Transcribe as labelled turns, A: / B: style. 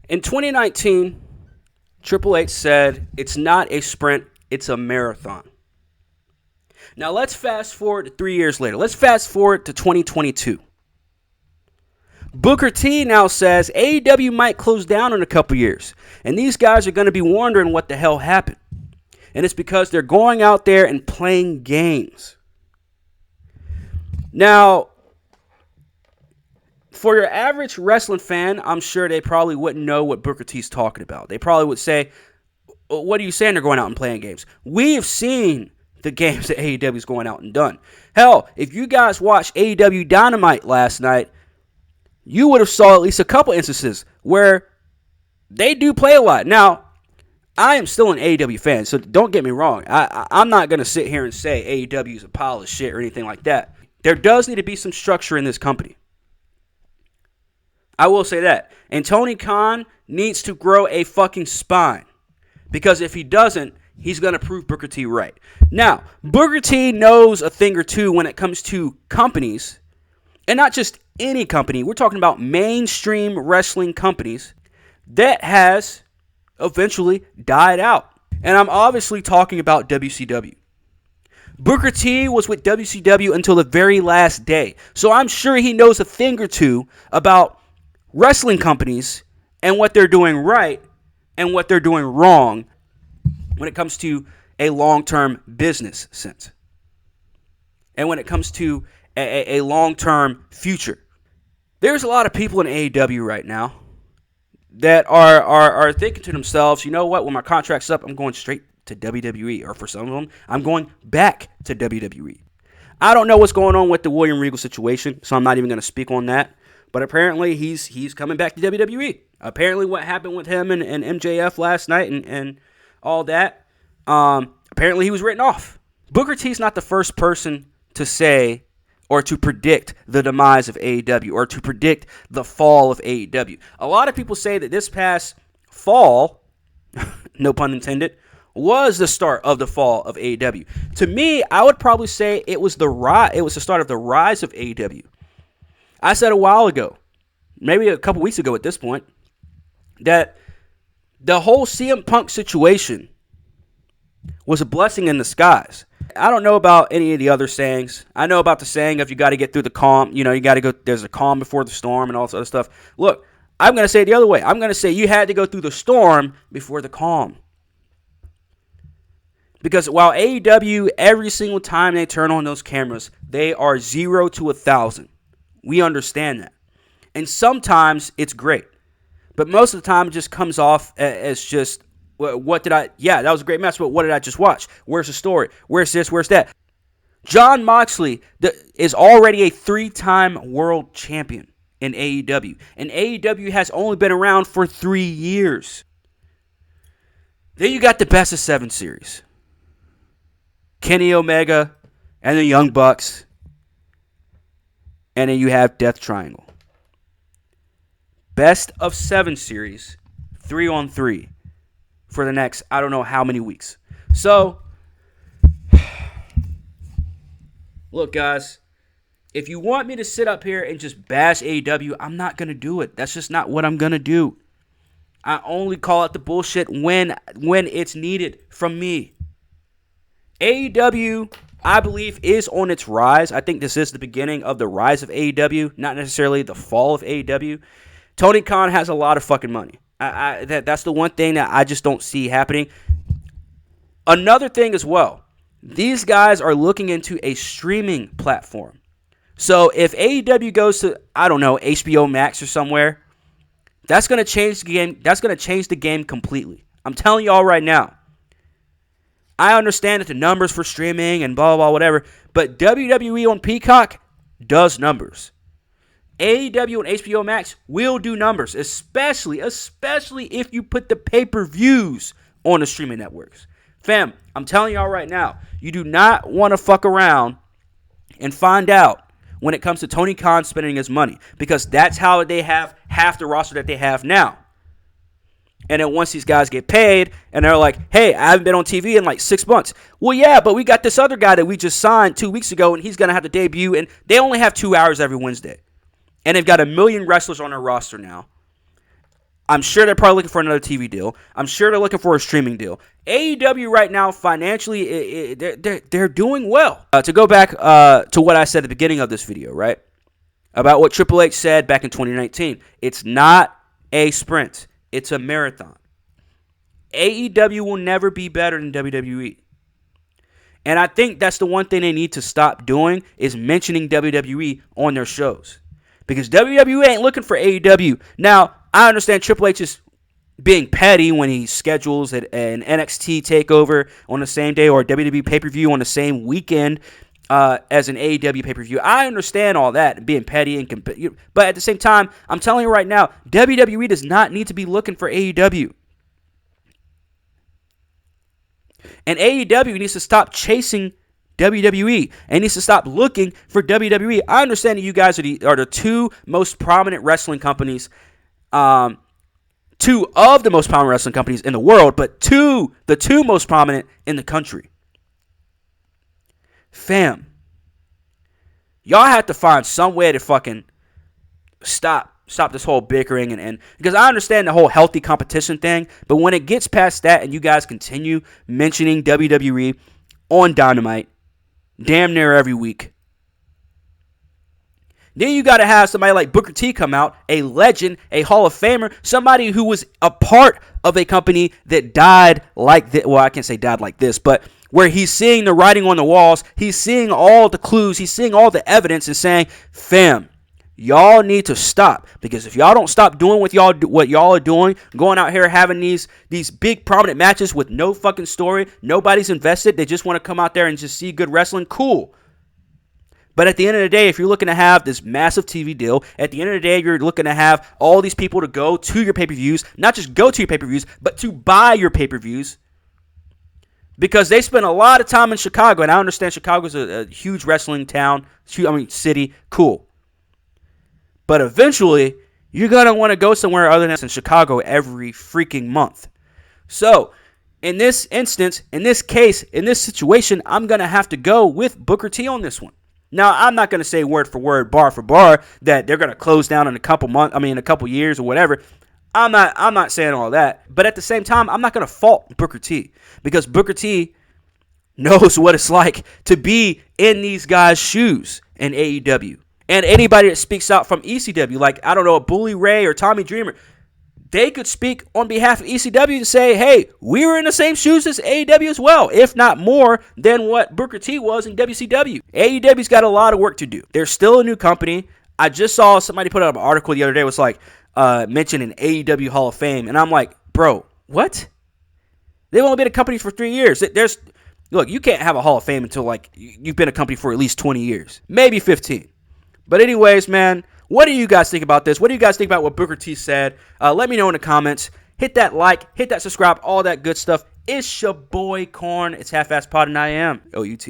A: In 2019, Triple H said it's not a sprint, it's a marathon. Now let's fast forward to 3 years later. Let's fast forward to 2022. Booker T now says AEW might close down in a couple years. And these guys are going to be wondering what the hell happened. And it's because they're going out there and playing games. Now, for your average wrestling fan, I'm sure they probably wouldn't know what Booker T's talking about. They probably would say, what are you saying they're going out and playing games? We have seen the games that AEW is going out and done. Hell, if you guys watched AEW Dynamite last night, you would have saw at least a couple instances where they do play a lot. Now, I am still an AEW fan, so don't get me wrong. I'm not going to sit here and say AEW is a pile of shit or anything like that. There does need to be some structure in this company. I will say that. And Tony Khan needs to grow a fucking spine. Because if he doesn't, he's going to prove Booker T right. Now, Booker T knows a thing or two when it comes to companies. And not just any company. We're talking about mainstream wrestling companies that has eventually died out. And I'm obviously talking about WCW. Booker T was with WCW until the very last day. So I'm sure he knows a thing or two about wrestling companies and what they're doing right and what they're doing wrong when it comes to a long-term business sense. And when it comes to a long-term future. There's a lot of people in AEW right now that are thinking to themselves, you know what, when my contract's up, I'm going straight to WWE. Or for some of them, I'm going back to WWE. I don't know what's going on with the William Regal situation, so I'm not even going to speak on that. But apparently he's coming back to WWE. Apparently what happened with him and MJF last night and all that, apparently he was written off. Booker T's not the first person to say or to predict the demise of AEW or to predict the fall of AEW. A lot of people say that this past fall, no pun intended, was the start of the fall of AEW. To me, I would probably say it was the start of the rise of AEW. I said a while ago, maybe a couple weeks ago at this point, that the whole CM Punk situation was a blessing in disguise. I don't know about any of the other sayings. I know about the saying of you got to get through the calm. You know, you got to go, there's a calm before the storm and all this other stuff. Look, I'm going to say it the other way. I'm going to say you had to go through the storm before the calm. Because while AEW, every single time they turn on those cameras, they are 0 to 1,000. We understand that. And sometimes it's great. But most of the time it just comes off as just, that was a great match, but what did I just watch? Where's the story? Where's this? Where's that? Jon Moxley is already a 3-time world champion in AEW. And AEW has only been around for 3 years. Then you got the Best of 7 series. Kenny Omega and the Young Bucks. And then you have Death Triangle. Best of 7 series, 3-on-3. For the next, I don't know how many weeks. So, look, guys, if you want me to sit up here and just bash AEW, I'm not going to do it. That's just not what I'm going to do. I only call out the bullshit when it's needed from me. AEW, I believe, is on its rise. I think this is the beginning of the rise of AEW, not necessarily the fall of AEW. Tony Khan has a lot of fucking money. That's the one thing that I just don't see happening. Another thing as well, these guys are looking into a streaming platform. So if AEW goes to, I don't know, HBO Max or somewhere, that's going to change the game. That's going to change the game completely. I'm telling y'all right now. I understand that the numbers for streaming and blah, blah, whatever, but WWE on Peacock does numbers. AEW and HBO Max will do numbers, especially if you put the pay-per-views on the streaming networks. Fam, I'm telling y'all right now, you do not want to fuck around and find out when it comes to Tony Khan spending his money, because that's how they have half the roster that they have now. And then once these guys get paid and they're like, hey, I haven't been on TV in like 6 months. Well, yeah, but we got this other guy that we just signed 2 weeks ago and he's going to have to debut, and they only have 2 hours every Wednesday. And they've got 1 million wrestlers on their roster now. I'm sure they're probably looking for another TV deal. I'm sure they're looking for a streaming deal. AEW right now, financially, they're doing well. To go back to what I said at the beginning of this video, right? About what Triple H said back in 2019. It's not a sprint. It's a marathon. AEW will never be better than WWE. And I think that's the one thing they need to stop doing is mentioning WWE on their shows. Because WWE ain't looking for AEW. Now, I understand Triple H is being petty when he schedules an NXT takeover on the same day or a WWE pay-per-view on the same weekend as an AEW pay-per-view. I understand all that, being petty, but at the same time, I'm telling you right now, WWE does not need to be looking for AEW. And AEW needs to stop chasing WWE and needs to stop looking for WWE. I understand that you guys are the two most prominent wrestling companies, two of the most prominent wrestling companies in the world, but the two most prominent in the country. Fam, y'all have to find some way to fucking stop this whole bickering and because I understand the whole healthy competition thing, but when it gets past that and you guys continue mentioning WWE on Dynamite damn near every week, then you got to have somebody like Booker T come out, a legend, a Hall of Famer, somebody who was a part of a company that died like this. Well, I can't say died like this, but where he's seeing the writing on the walls, he's seeing all the clues, he's seeing all the evidence and saying, fam, y'all need to stop, because if y'all don't stop doing what y'all are doing, going out here having these big prominent matches with no fucking story, nobody's invested, they just want to come out there and just see good wrestling, cool. But at the end of the day, if you're looking to have this massive TV deal, at the end of the day, you're looking to have all these people to go to your pay-per-views, not just go to your pay-per-views, but to buy your pay-per-views. Because they spend a lot of time in Chicago, and I understand Chicago's a huge wrestling town, city, cool. But eventually, you're going to want to go somewhere other than in Chicago every freaking month. So, in this instance, in this case, in this situation, I'm going to have to go with Booker T on this one. Now, I'm not going to say word for word, bar for bar, that they're going to close down in a couple years or whatever. I'm not saying all that. But at the same time, I'm not going to fault Booker T, because Booker T knows what it's like to be in these guys' shoes in AEW. And anybody that speaks out from ECW, like, I don't know, Bully Ray or Tommy Dreamer, they could speak on behalf of ECW to say, hey, we were in the same shoes as AEW as well, if not more than what Booker T was in WCW. AEW's got a lot of work to do. They're still a new company. I just saw somebody put up an article the other day. It was like, mentioning AEW Hall of Fame. And I'm like, bro, what? They've only been a company for 3 years. Look, you can't have a Hall of Fame until, like, you've been a company for at least 20 years. Maybe 15. But anyways, man, what do you guys think about this? What do you guys think about what Booker T said? Let me know in the comments. Hit that like, hit that subscribe, all that good stuff. It's your boy Corn. It's Half-Ass Pod, and I am OUT.